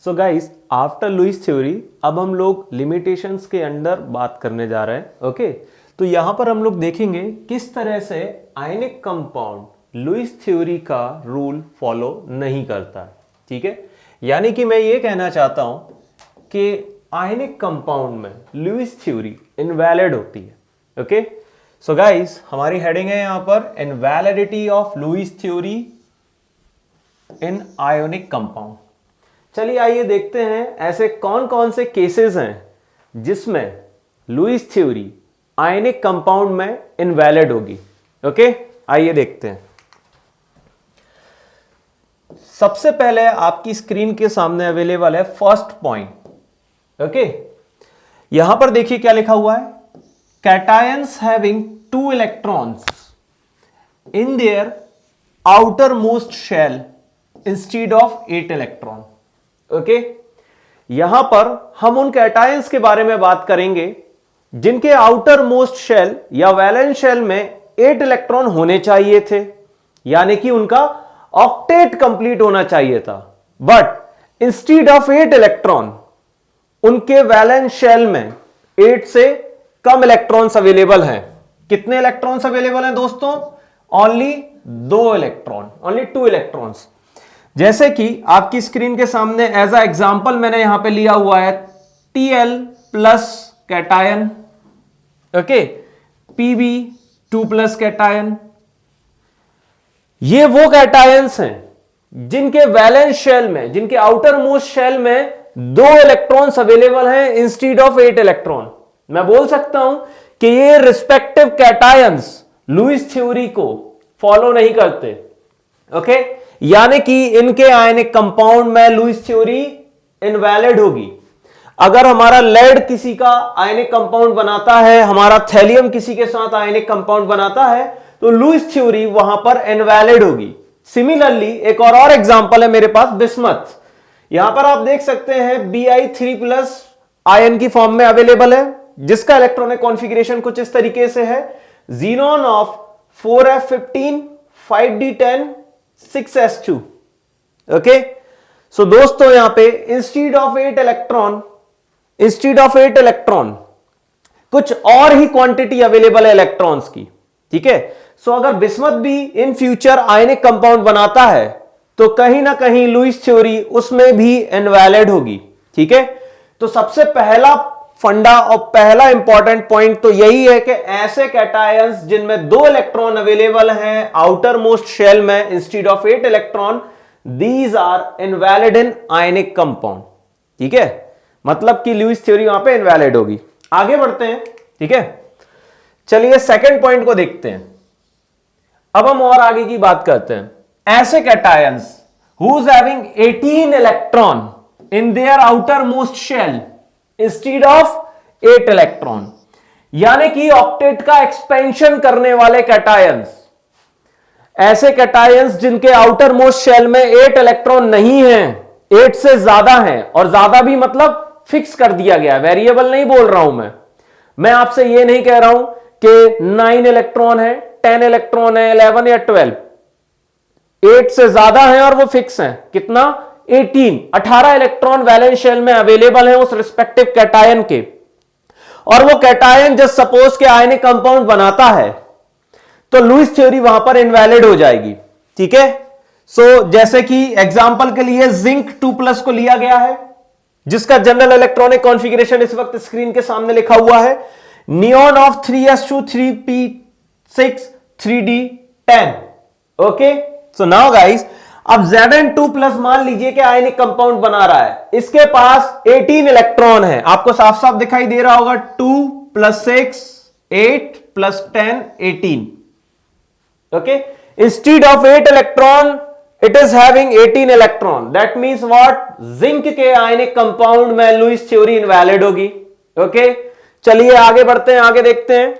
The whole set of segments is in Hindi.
सो गाइस, आफ्टर लुईस थ्योरी अब हम लोग लिमिटेशंस के अंडर बात करने जा रहे हैं। ओके, तो यहां पर हम लोग देखेंगे किस तरह से आयनिक कंपाउंड लुईस थ्योरी का रूल फॉलो नहीं करता। ठीक है, यानी कि मैं ये कहना चाहता हूं कि आयनिक कंपाउंड में लुईस थ्योरी इनवैलिड होती है। ओके, सो गाइस हमारी हेडिंग है यहां पर invalidity of Lewis theory in ionic compound. चलिए आइए देखते हैं ऐसे कौन कौन से केसेस हैं जिसमें लुईस थ्योरी आयनिक कंपाउंड में इनवैलिड होगी। ओके, आइए देखते हैं। सबसे पहले आपकी स्क्रीन के सामने अवेलेबल है फर्स्ट पॉइंट। ओके, यहां पर देखिए क्या लिखा हुआ है, cations having 2 electrons in their outermost shell instead of 8 electron. Okay, यहां पर हम उन कैटायंस के बारे में बात करेंगे जिनके आउटर मोस्ट शेल या वैलेंस शेल में 8 इलेक्ट्रॉन होने चाहिए थे, यानी कि उनका ऑक्टेट कंप्लीट होना चाहिए था। बट इंस्टीड ऑफ 8 इलेक्ट्रॉन उनके वैलेंस शेल में 8 से कम इलेक्ट्रॉन्स अवेलेबल हैं। कितने इलेक्ट्रॉन्स अवेलेबल हैं दोस्तों? Only 2 electron, only 2 electrons. जैसे कि आपकी स्क्रीन के सामने एज अ एग्जांपल मैंने यहां पे लिया हुआ है Tl plus cation, okay, Pb2 plus cation. ये वो कैटायंस हैं जिनके वैलेंस शेल में, जिनके आउटर मोस्ट शेल में 2 इलेक्ट्रॉन्स अवेलेबल हैं इंस्टीड ऑफ 8 इलेक्ट्रॉन। मैं बोल सकता हूं कि ये रिस्पेक्टिव कैटायंस लुईस थ्योरी को फॉलो नहीं करते। ओके, यानी कि इनके आयनिक कंपाउंड में लुईस थ्योरी इनवैलिड होगी। अगर हमारा लेड किसी का आयनिक कंपाउंड बनाता है, हमारा थैलियम किसी के साथ आयनिक कंपाउंड बनाता है, तो लुईस थ्योरी वहां पर इनवैलिड होगी। सिमिलरली एक और एग्जांपल है मेरे पास, बिस्मथ। यहां पर आप देख सकते हैं Bi3+ आयन की फॉर्म में अवेलेबल है, जिसका इलेक्ट्रॉनिक कॉन्फ़िगरेशन कुछ इस तरीके से है, xenon of 4f15 5d10 6s2। Okay, सो दोस्तों यहां पे इंस्टीड ऑफ 8 इलेक्ट्रॉन कुछ और ही क्वांटिटी अवेलेबल है इलेक्ट्रॉन्स की। ठीक है, सो अगर बिस्मथ भी इन फ्यूचर आयनिक कंपाउंड बनाता है तो कहीं ना कहीं लुईस थ्योरी उसमें भी इनवैलिड होगी। ठीक है, तो सबसे पहला फंडा और पहला इंपॉर्टेंट पॉइंट तो यही है कि ऐसे कैटायंस जिनमें 2 इलेक्ट्रॉन अवेलेबल हैं आउटर मोस्ट शेल में instead of 8 electron, these are invalid in ionic compound. ठीक है, मतलब कि लुईस थ्योरी वहां पे इनवैलिड होगी। आगे बढ़ते हैं। ठीक है, चलिए सेकंड पॉइंट को देखते हैं। अब हम और आगे की बात करते हैं। ऐसे cations whose having 18 electron in their outermost shell instead of 8 electron, यानी कि ऑक्टेट का एक्सपेंशन करने वाले कैटायंस, ऐसे कैटायंस जिनके आउटर मोस्ट शेल में 8 इलेक्ट्रॉन नहीं है, 8 से ज्यादा है, और ज्यादा भी मतलब फिक्स कर दिया गया, वेरिएबल नहीं बोल रहा हूं मैं आपसे ये नहीं कह रहा हूं कि 9 इलेक्ट्रॉन है, 10 इलेक्ट्रॉन है, 11 या 12, 8 से ज्यादा है और वो फिक्स है। कितना? 18 इलेक्ट्रॉन वैलेंस शेल में अवेलेबल है उस रिस्पेक्टिव कैटायन के, और वो कैटायन जस्ट सपोज के आयनिक कंपाउंड बनाता है, तो लुईस थ्योरी वहां पर इनवैलिड हो जाएगी। ठीक है, सो जैसे कि एग्जांपल के लिए जिंक 2+ को लिया गया है, जिसका जनरल इलेक्ट्रॉनिक कॉन्फ़िगरेशन इस वक्त स्क्रीन के सामने लिखा हुआ है, neon of 3s2 3p6 3d10। Okay, so now guys, अब Zn2+ मान लीजिए कि आयनिक कंपाउंड बना रहा है, इसके पास 18 इलेक्ट्रॉन है, आपको साफ साफ दिखाई दे रहा होगा, 2 + 6 8 + 10 18। Okay, instead of 8 electron it is having 18 electron. That means what? Zinc के आयनिक कंपाउंड में लुईस थ्योरी इनवैलिड होगी। ओके, चलिए आगे बढ़ते हैं, आगे देखते हैं।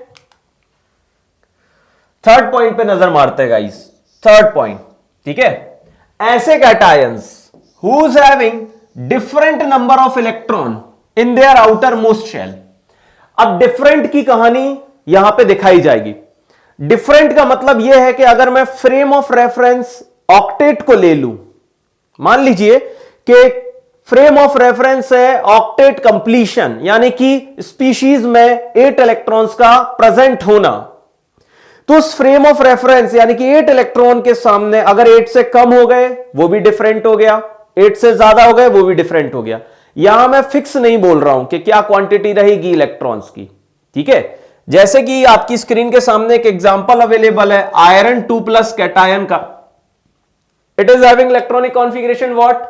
थर्ड पॉइंट पे नजर मारते हैं गाइस। थर्ड पॉइंट, ठीक है, ऐसे cations whose having different number of electron in their outermost shell. अब डिफरेंट की कहानी यहां पे दिखाई जाएगी। डिफरेंट का मतलब यह है कि अगर मैं फ्रेम ऑफ रेफरेंस ऑक्टेट को ले लूं, मान लीजिए कि फ्रेम ऑफ रेफरेंस है ऑक्टेट कंप्लीशन, यानी कि स्पीशीज में 8 इलेक्ट्रॉन्स का प्रेजेंट होना। तो उस फ्रेम ऑफ रेफरेंस यानी कि 8 इलेक्ट्रॉन के सामने अगर 8 से कम हो गए वो भी डिफरेंट हो गया, 8 से ज्यादा हो गए वो भी डिफरेंट हो गया। यहां मैं फिक्स नहीं बोल रहा हूं कि क्या क्वांटिटी रहेगी इलेक्ट्रॉन्स की, ठीक है। जैसे कि आपकी स्क्रीन के सामने एक एग्जांपल अवेलेबल है आयरन 2+ कैटायन का। It is having electronic configuration what,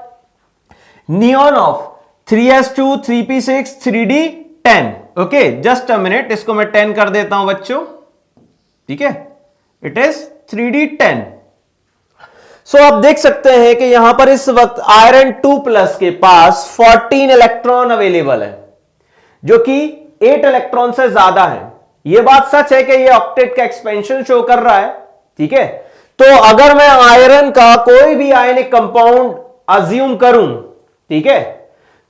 neon of 3s2 3p6 3d10। Okay, just a minute, इसको मैं 10 कर देता हूं बच्चों, ठीक है। It is 3d10। सो आप देख सकते हैं कि यहां पर इस वक्त आयरन 2+ के पास 14 इलेक्ट्रॉन अवेलेबल है, जो कि 8 इलेक्ट्रॉन से ज्यादा है। यह बात सच है कि यह ऑक्टेट का एक्सपेंशन शो कर रहा है, ठीक है। तो अगर मैं आयरन का कोई भी आयनिक कंपाउंड अज्यूम करूं, ठीक है,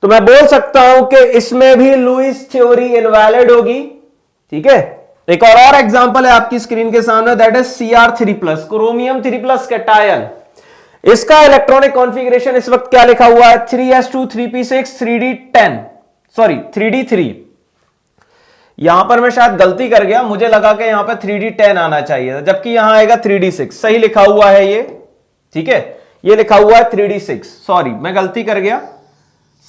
तो मैं बोल सकता हूं कि इसमें भी लुईस थ्योरी इनवैलिड होगी, ठीक है। एक और एग्जांपल है आपकी स्क्रीन के सामने, that is Cr3+, chromium 3+ cation. इसका इलेक्ट्रॉनिक कॉन्फ़िगरेशन इस वक्त क्या लिखा हुआ है, 3s2 3p6 3d10, sorry 3d3। यहां पर मैं शायद गलती कर गया, मुझे लगा कि यहां पर 3d10 आना चाहिए था, जबकि यहां आएगा 3d6। सही लिखा हुआ है ये, ठीक है, ये लिखा हुआ है 3d6, सॉरी मैं गलती कर गया।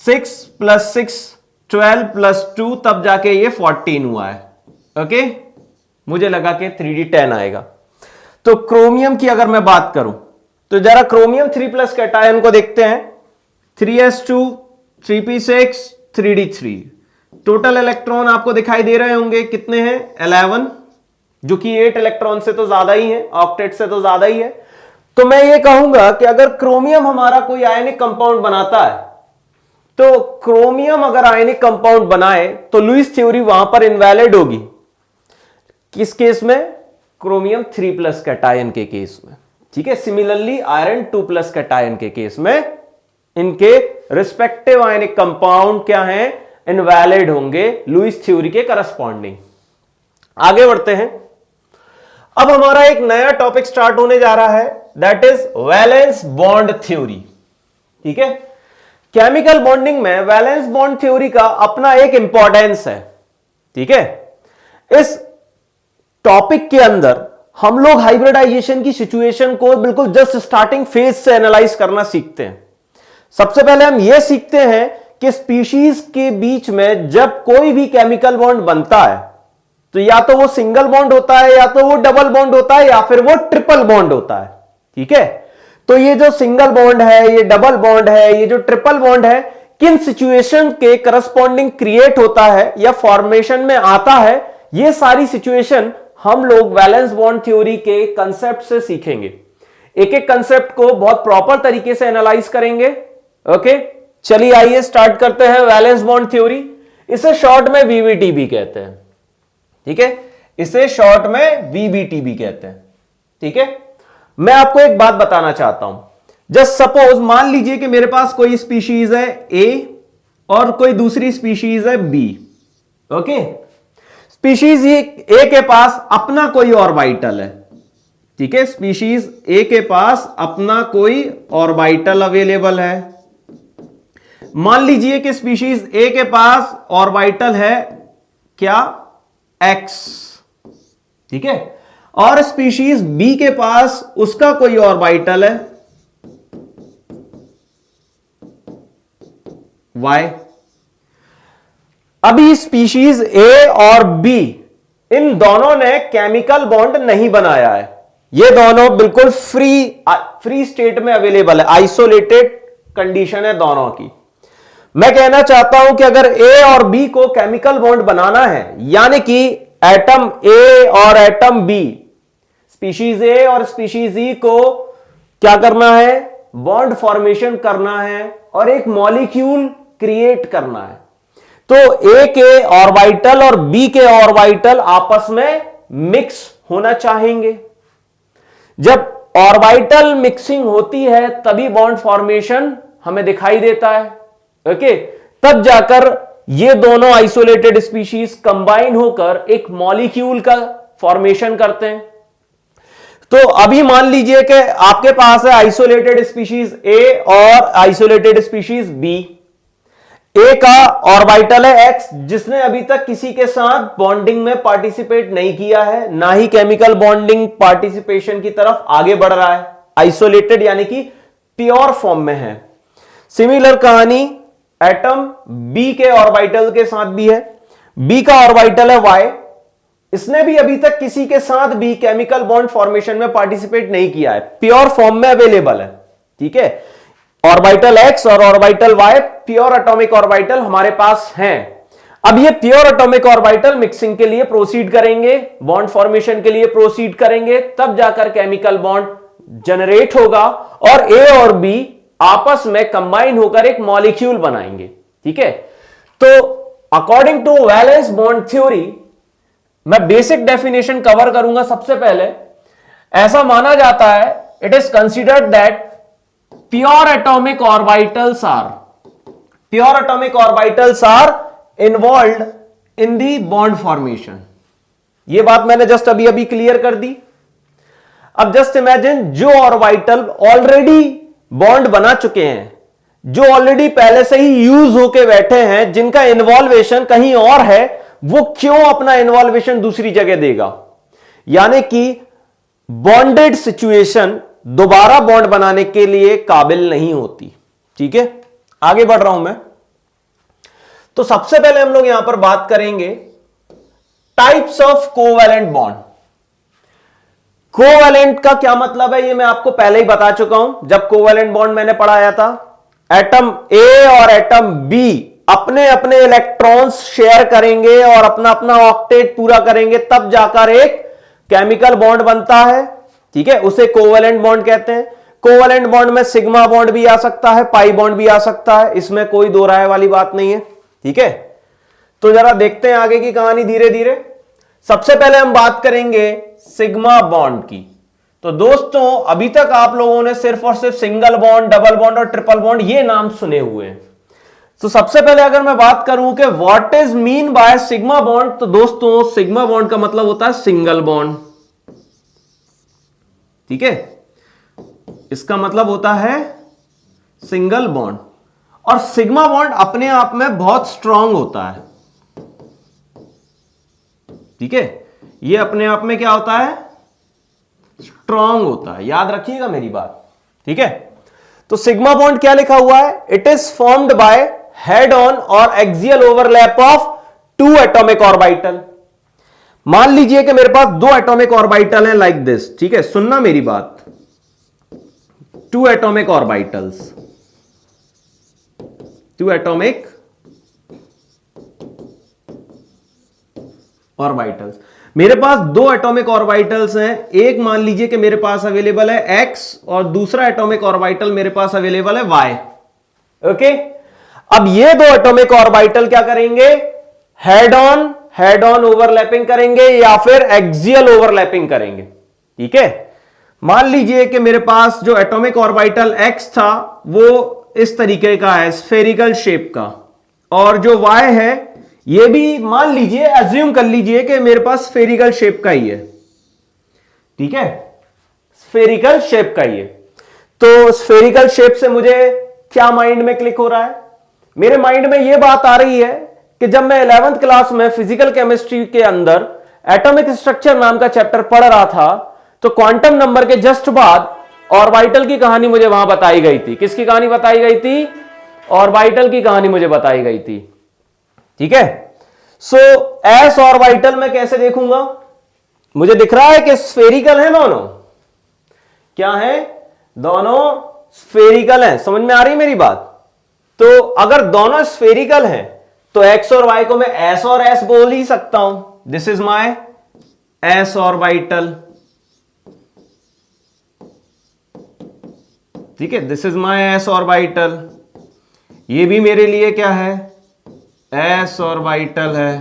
6 + 6 12 + 2 तब जाके ये 14 हुआ है। ओके, मुझे लगा कि 3d10 आएगा। तो क्रोमियम की अगर मैं बात करूं तो जरा क्रोमियम 3+ कैटायन को देखते हैं, 3s2 3p6 3d3। Total electron आपको दिखाई दे रहे होंगे कितने हैं, 11, जो कि 8 इलेक्ट्रॉन से तो ज्यादा ही है, ऑक्टेट से तो ज्यादा ही है। तो मैं ये कहूंगा कि अगर क्रोमियम हमारा कोई आयनिक कंपाउंड बनाता है, तो क्रोमियम अगर आयनिक कंपाउंड बनाए तो लुईस थ्योरी वहां पर इनवैलिड होगी। किस केस में, क्रोमियम 3+ कैटायन के केस में, ठीक है। सिमिलरली आयरन 2+ कैटायन के केस में इनके रिस्पेक्टिव आयनिक कंपाउंड क्या हैं, इनवैलिड होंगे लुईस थ्योरी के करस्पॉन्डिंग। आगे बढ़ते हैं। अब हमारा एक नया टॉपिक स्टार्ट होने जा रहा है, that is valence bond theory, ठीक है। केमिकल बॉन्डिंग में वैलेंस बॉन्ड थ्योरी का अपना एक इंपॉर्टेंस है, ठीक है। इस टॉपिक के अंदर हम लोग हाइब्रिडाइजेशन की सिचुएशन को बिल्कुल जस्ट स्टार्टिंग फेज से एनालाइज करना सीखते हैं। सबसे पहले हम यह सीखते हैं कि स्पीशीज के बीच में जब कोई भी केमिकल बॉन्ड बनता है तो या तो वो सिंगल बॉन्ड होता है, या तो वो डबल बॉन्ड होता है, या फिर वो ट्रिपल बॉन्ड होता है, ठीक है। तो ये जो सिंगल बॉन्ड है, ये डबल बॉन्ड है, ये जो ट्रिपल बॉन्ड है, किन सिचुएशन के करस्पॉन्डिंग क्रिएट होता है या फॉर्मेशन में आता है, ये सारी सिचुएशन हम लोग वैलेंस बॉन्ड थ्योरी के कंसेप्ट से सीखेंगे। एक एक कंसेप्ट को बहुत प्रॉपर तरीके से एनालाइज करेंगे। ओके, चलिए आइए स्टार्ट करते हैं वैलेंस बॉन्ड थ्योरी। इसे शॉर्ट में वीबीटी भी कहते हैं, ठीक है, इसे शॉर्ट में वीबीटी भी कहते हैं, ठीक है। मैं आपको एक बात बताना चाहता हूं, जस्ट सपोज मान लीजिए कि मेरे पास कोई स्पीशीज है ए और कोई दूसरी स्पीशीज है बी। ओके, स्पीशीज ए के पास अपना कोई ऑर्बिटल है, ठीक है, स्पीशीज ए के पास अपना कोई ऑर्बिटल अवेलेबल है। मान लीजिए कि स्पीशीज ए के पास ऑर्बिटल है क्या, एक्स, ठीक है, और स्पीशीज बी के पास उसका कोई ऑर्बिटल है वाई। अभी स्पीशीज ए और बी इन दोनों ने केमिकल बॉन्ड नहीं बनाया है, ये दोनों बिल्कुल फ्री स्टेट में अवेलेबल है, आइसोलेटेड कंडीशन है दोनों की। मैं कहना चाहता हूं कि अगर ए और बी को केमिकल बॉन्ड बनाना है, यानी कि एटम ए और एटम बी, स्पीशीज ए और स्पीशीज ई को क्या करना है, बॉन्ड फॉर्मेशन करना है और एक मॉलिक्यूल क्रिएट करना है, तो ए के ऑर्बिटल और बी के ऑर्बिटल आपस में मिक्स होना चाहेंगे। जब ऑर्बिटल मिक्सिंग होती है तभी बॉन्ड फॉर्मेशन हमें दिखाई देता है। ओके, तब जाकर ये दोनों आइसोलेटेड स्पीशीज कंबाइन होकर एक मॉलिक्यूल का फॉर्मेशन करते हैं। तो अभी मान लीजिए कि आपके पास है आइसोलेटेड स्पीशीज ए और आइसोलेटेड स्पीशीज बी, ए का ऑर्बिटल है एक्स, जिसने अभी तक किसी के साथ बॉन्डिंग में पार्टिसिपेट नहीं किया है, ना ही केमिकल बॉन्डिंग पार्टिसिपेशन की तरफ आगे बढ़ रहा है, आइसोलेटेड यानी कि प्योर फॉर्म में है। सिमिलर कहानी एटम बी के ऑर्बिटल के साथ भी है। बी का ऑर्बिटल है वाई, इसने भी अभी तक किसी के साथ भी केमिकल बॉन्ड फॉर्मेशन में पार्टिसिपेट नहीं किया है, प्योर फॉर्म में अवेलेबल है। ठीक है, ऑर्बिटल एक्स और orbital Y pure atomic orbital हमारे पास हैं। अब ये प्योर एटॉमिक ऑर्बिटल मिक्सिंग के लिए प्रोसीड करेंगे, बॉन्ड फॉर्मेशन के लिए प्रोसीड करेंगे, तब जाकर केमिकल बॉन्ड जनरेट होगा और ए और बी आपस में कंबाइन होकर एक मॉलिक्यूल बनाएंगे। ठीक है, तो according to valence bond theory मैं बेसिक डेफिनेशन कवर करूंगा। सबसे पहले ऐसा माना जाता है, it is considered that pure atomic orbitals are involved in the bond formation. यह बात मैंने जस्ट अभी अभी क्लियर कर दी। अब जस्ट इमेजिन जो ऑर्बिटल ऑलरेडी बॉन्ड बना चुके हैं, जो ऑलरेडी पहले से ही यूज होके बैठे हैं, जिनका इन्वॉल्वेशन कहीं और है, वो क्यों अपना इन्वॉल्वेशन दूसरी जगह देगा? यानी कि बॉन्डेड सिचुएशन दोबारा बॉन्ड बनाने के लिए काबिल नहीं होती। ठीक है, आगे बढ़ रहा हूं मैं। तो सबसे पहले हम लोग यहां पर बात करेंगे types of covalent bond. Covalent का क्या मतलब है, ये मैं आपको पहले ही बता चुका हूं जब कोवैलेंट बॉन्ड मैंने पढ़ाया था। एटम ए और एटम बी अपने अपने इलेक्ट्रॉन्स शेयर करेंगे और अपना अपना ऑक्टेट पूरा करेंगे, तब जाकर एक केमिकल बॉन्ड बनता है। ठीक है, उसे कोवैलेंट बॉन्ड कहते हैं। कोवैलेंट बॉन्ड में सिग्मा बॉन्ड भी आ सकता है, पाई बॉन्ड भी आ सकता है, इसमें कोई दो राय वाली बात नहीं है। ठीक है, तो जरा देखते हैं आगे की कहानी धीरे धीरे। सबसे पहले हम बात करेंगे सिग्मा बॉन्ड की। तो दोस्तों अभी तक आप लोगों ने सिर्फ और सिर्फ सिंगल बॉन्ड, डबल बॉन्ड और ट्रिपल बॉन्ड ये नाम सुने हुए हैं। तो सबसे पहले अगर मैं बात करूं कि what is mean by sigma bond, तो दोस्तों सिग्मा बॉन्ड का मतलब होता है सिंगल बॉन्ड। ठीक है, इसका मतलब होता है सिंगल बॉन्ड। और सिग्मा बॉन्ड अपने आप में बहुत स्ट्रांग होता है। ठीक है, ये अपने आप में क्या होता है? स्ट्रांग होता है, याद रखिएगा मेरी बात। ठीक है, तो सिग्मा बॉन्ड क्या लिखा हुआ है? It is formed by head on और axial overlap of two atomic orbital. मान लीजिए कि मेरे पास दो एटॉमिक ऑर्बिटल हैं लाइक दिस। ठीक है, सुनना मेरी बात, two atomic orbitals, two atomic orbitals. मेरे पास दो एटॉमिक ऑर्बिटल्स हैं, एक मान लीजिए कि मेरे पास अवेलेबल है x और दूसरा एटॉमिक ऑर्बिटल मेरे पास अवेलेबल है y। ओके, अब ये दो एटॉमिक ऑर्बिटल क्या करेंगे? हेड ऑन ओवरलैपिंग करेंगे या फिर एक्सियल ओवरलैपिंग करेंगे। ठीक है, मान लीजिए कि मेरे पास जो एटॉमिक ऑर्बिटल x था वो इस तरीके का है, स्फेरिकल शेप का, और जो y है ये भी मान लीजिए, अज्यूम कर लीजिए कि मेरे पास स्फेरिकल शेप का ही है। ठीक है, स्फेरिकल शेप का ही है। तो स्फेरिकल शेप से मुझे क्या माइंड में क्लिक हो रहा है? मेरे माइंड में यह बात आ रही है कि जब मैं 11th क्लास में फिजिकल केमिस्ट्री के अंदर एटॉमिक स्ट्रक्चर नाम का चैप्टर पढ़ रहा था, तो क्वांटम नंबर के जस्ट बाद ऑर्बिटल की कहानी मुझे वहां बताई गई थी। किसकी कहानी बताई गई थी? ऑर्बिटल की कहानी मुझे बताई गई थी। ठीक है, सो एस ऑर्बिटल मैं कैसे देखूंगा? मुझे दिख रहा है कि स्फेरिकल है दोनों। क्या है? दोनों स्फेरिकल हैं। समझ में आ रही मेरी बात? तो अगर दोनों स्फेरिकल हैं तो एक्स और वाई को मैं एस और एस बोल ही सकता हूं। This is my S orbital. ठीक है, this is my S orbital. ये भी मेरे लिए क्या है? एस ऑर्बिटल है।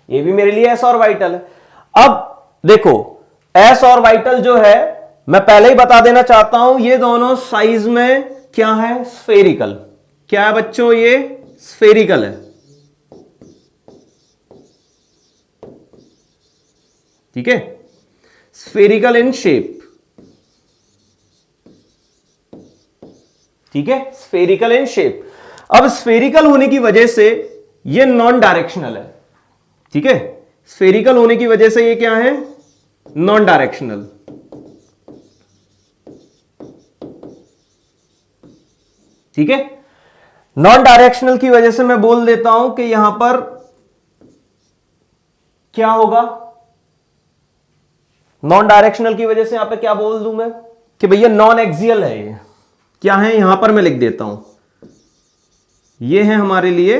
ये भी मेरे लिए एस ऑर्बिटल है। अब देखो, एस ऑर्बिटल जो है, मैं पहले ही बता देना चाहता हूं, ये दोनों साइज में क्या है? स्फेरिकल। क्या है बच्चों? ये स्फेरिकल है। ठीक है, स्फेरिकल इन शेप। ठीक है, स्फेरिकल इन शेप। अब स्फेरिकल होने की वजह से ये नॉन डायरेक्शनल है, ठीक है। स्फेरिकल होने की वजह से ये क्या है, नॉन डायरेक्शनल। ठीक है, नॉन डायरेक्शनल की वजह से मैं बोल देता हूं कि यहां पर क्या होगा, नॉन डायरेक्शनल की वजह से यहां पे क्या बोल दूं मैं कि भैया नॉन एक्सियल है। ये क्या है, यहां पर मैं लिख देता हूं, ये है हमारे लिए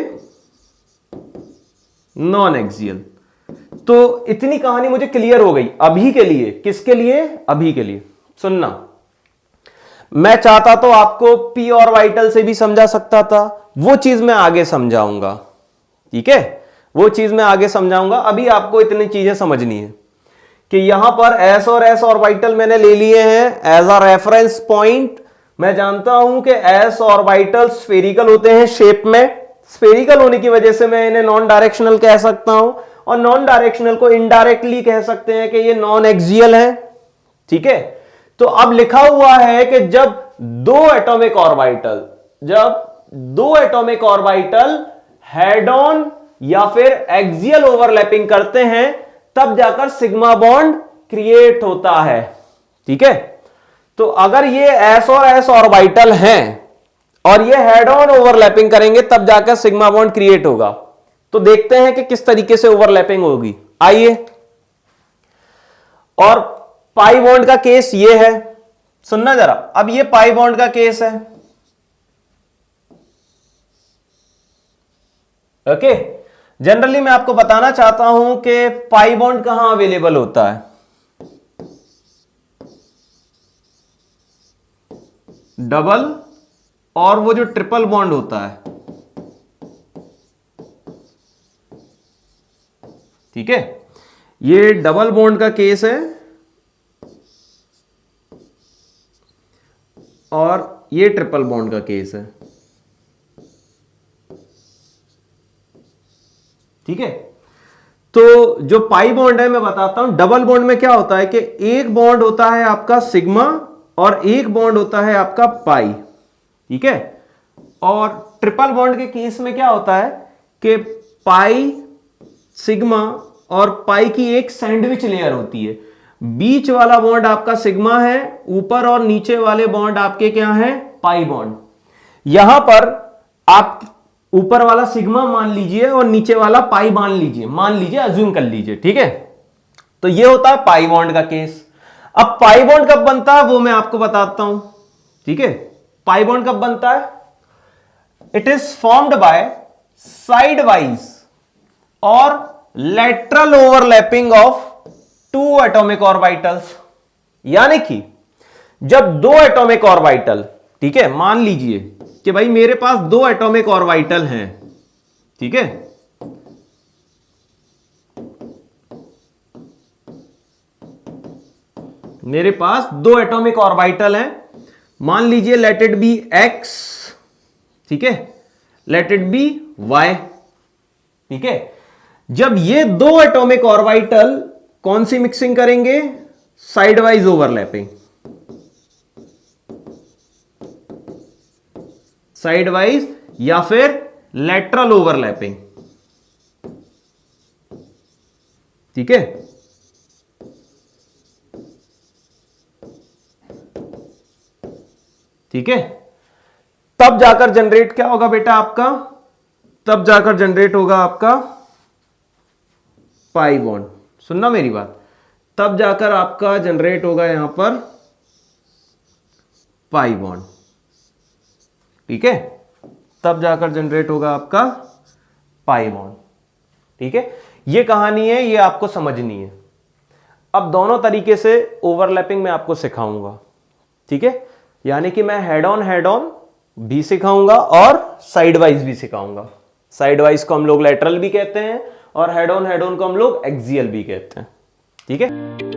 नॉन एक्सियल। तो इतनी कहानी मुझे क्लियर हो गई अभी के लिए। किसके लिए, अभी के लिए। सुनना, मैं चाहता तो आपको पी ऑर्बिटल से भी समझा सकता था, वो चीज मैं आगे समझाऊंगा, ठीक है, वो चीज मैं आगे समझाऊंगा। अभी आपको इतनी चीजें समझनी है कि यहां पर एस और एस ऑर्बिटल मैंने ले लिए हैं एज अ रेफरेंस पॉइंट। मैं जानता हूं कि एस ऑर्बिटल स्फेरिकल होते हैं शेप में, स्फेरिकल होने की वजह से मैं इन्हें नॉन डायरेक्शनल कह सकता हूं, और नॉन डायरेक्शनल को इनडायरेक्टली कह सकते हैं कि ये नॉन एक्सियल है, ठीक है। तो अब लिखा हुआ है कि जब दो एटॉमिक ऑर्बिटल हेड ऑन या फिर एक्सियल ओवरलैपिंग करते हैं तब जाकर सिग्मा बॉन्ड क्रिएट होता है, ठीक है। तो अगर ये एस और एस ऑर्बिटल हैं और ये हेड ऑन ओवरलैपिंग करेंगे तब जाकर सिग्मा बॉन्ड क्रिएट होगा। तो देखते हैं कि किस तरीके से ओवरलैपिंग होगी, आइए। और पाई बॉन्ड का केस ये है, सुनना जरा। अब ये पाई बॉन्ड का केस है, ओके। जनरली मैं आपको बताना चाहता हूं कि पाई बॉन्ड कहां अवेलेबल होता है, डबल और वो जो ट्रिपल बॉन्ड होता है, ठीक है। ये डबल बॉन्ड का केस है और ये ट्रिपल बॉन्ड का केस है, ठीक है। तो जो पाई बॉन्ड है मैं बताता हूं। डबल बॉन्ड में क्या होता है कि एक बॉन्ड होता है आपका सिग्मा और एक बॉन्ड होता है आपका पाई, ठीक है। और ट्रिपल बॉन्ड के केस में क्या होता है कि पाई, सिग्मा और पाई की एक सैंडविच लेयर होती है। बीच वाला बॉन्ड आपका सिग्मा है, ऊपर और नीचे वाले बॉन्ड आपके क्या हैं, पाई बॉन्ड। यहां पर आप ऊपर वाला सिग्मा मान लीजिए और नीचे वाला पाई मान लीजिए, अज्यूम कर लीजिए, ठीक है। तो ये होता है पाई बॉन्ड का केस। अब पाई बॉन्ड कब बनता है वो मैं आपको बताता हूं, ठीक है। पाई बॉन्ड कब बनता है, it is formed by side wise और lateral overlapping of two atomic orbitals. यानी कि जब दो एटॉमिक ऑर्बिटल, ठीक है, मान लीजिए कि भाई मेरे पास दो एटॉमिक ऑर्बिटल हैं, ठीक है। मेरे पास दो एटॉमिक ऑर्बिटल हैं, मान लीजिए लेट इट बी एक्स, ठीक है, लेट इट बी वाई, ठीक है। जब ये दो एटॉमिक ऑर्बिटल कौन सी मिक्सिंग करेंगे, side wise overlapping, side wise या फिर लेटरल ओवरलैपिंग, ठीक है। ठीक है, तब जाकर जनरेट क्या होगा बेटा आपका, तब जाकर जनरेट होगा आपका पाई बॉन्ड। सुनना मेरी बात, तब जाकर आपका जनरेट होगा यहां पर पाई बॉन्ड, ठीक है। तब जाकर जनरेट होगा आपका पाई बॉन्ड, ठीक है। ये कहानी है, ये आपको समझनी है। अब दोनों तरीके से ओवरलैपिंग में आपको सिखाऊंगा, ठीक है। यानी कि मैं हेड ऑन भी सिखाऊंगा और साइड वाइज भी सिखाऊंगा। साइड वाइज को हम लोग लेटरल भी कहते हैं और हेड ऑन को हम लोग एक्सियल भी कहते हैं, ठीक है।